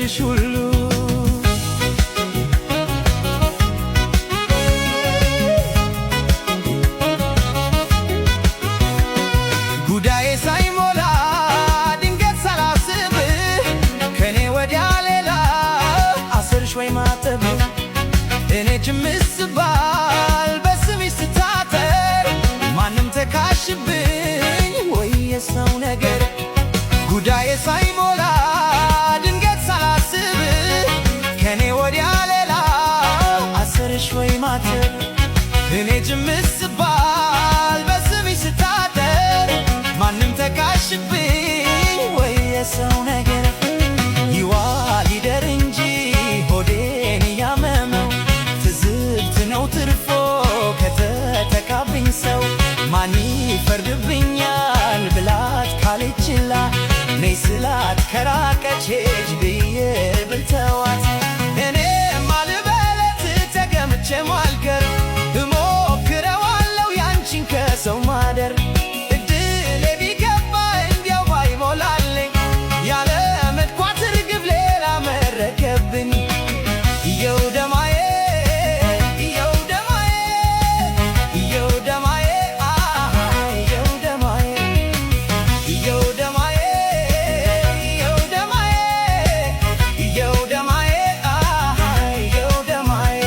ለወደድሽ ሁሉ ጉዳዬ ሳይሞላ ድንገት ሳላስብ ከኔ ወዲያ ሌላ አሰርሽ ወይ ማተብ እኔ ጅምስ ባል በስምሽ ስታጠር ማንም ተካሽብኝ ወይ የሰው ነገር ጉዳዬ ሳይሞላ ድንገት ሳላስብ ከኔ ወዲያ ሌላ አሰርሽ ወይ ማተብ እኔ ጅምስ ባል በስምሽ ስታጠር ማንም ተካሽብኝ ወይ የሰው ነገር ይዋል ይደር እንጂ ሆዴን እያመመው ትዝብት ነው ትርፎ ከተተካብኝ ሰው ማን ይፈርድብኛል ብላት ካለችላ ነይ ስላት ከራቀች ሄጅ ብዬ ብልተዋት እኔም አልበለት ተገምቼ ማልቀር እሞክረዋለሁ ያንቺን ከሰው ማደር እድሌ ቢገባ እንዲያው ባይሞላልኝ ያለ መድኳት ርግብ ሌላ መረገብኝ እየው ደማዬ እየው ደማዬ እየው ደማዬ እየው ደማዬ እየው ደማዬ እየው ደማዬ እየው ደማዬ እየው ደማዬ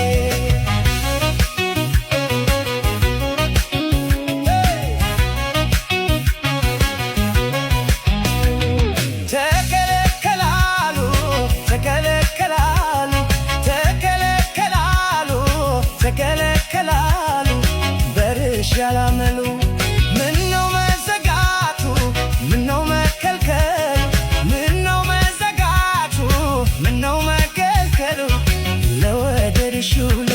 ተከለከላሉ ተከለከላሉ ተከለከላሉ ተከለከላሉ በርሽ ያላመሉ ምነው መዘጋቱ ምነው መከልከሉ ምነው መዘጋቱ ምነው መከልከሉ ለወደድሽ ሁሉ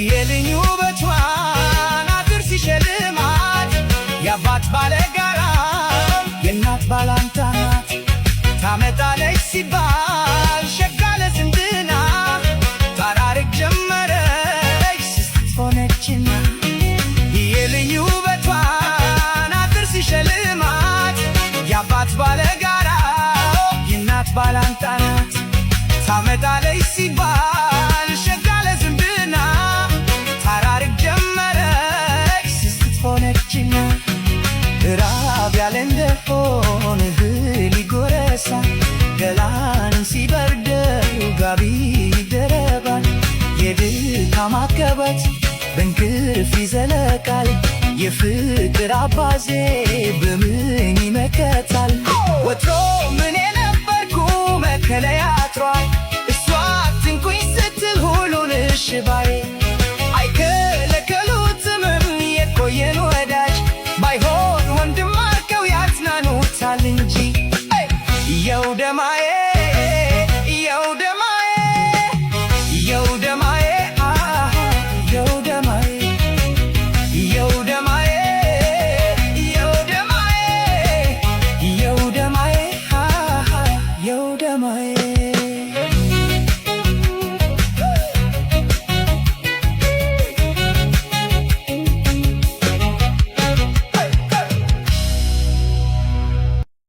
የልኝ ውበቷን አድርሲ ሸልማት የአባት ባለጋራ የእናት ባላንጣ ናት ታመጣለች ሲባል ሸጋ ለዝምድና ታራርቅ ጀመረች ስስት ሆነችና የልኝ ውበቷን አድርሲ ሸልማት የአባት ባለጋራ የእናት ባላንጣ ናት ታመጣለች ሲባል ሸጋ ለዝምድና ታራርቅ ጀመረች ስስት ሆነችና ራብ ያለ እንደሆነ እህል ይጎረሳል ገላን ሲበርደው ጋቢ ይደረባል የድካም አቀበት በእንቅልፍ ይዘለቃል የፍቅር አባዜ በምን ይመከታል ወትሮ ምን የነበርኩ መከለያ አጥሯል እሷ አትንኩኝ ስትል ሁሉን እሽ ባዬ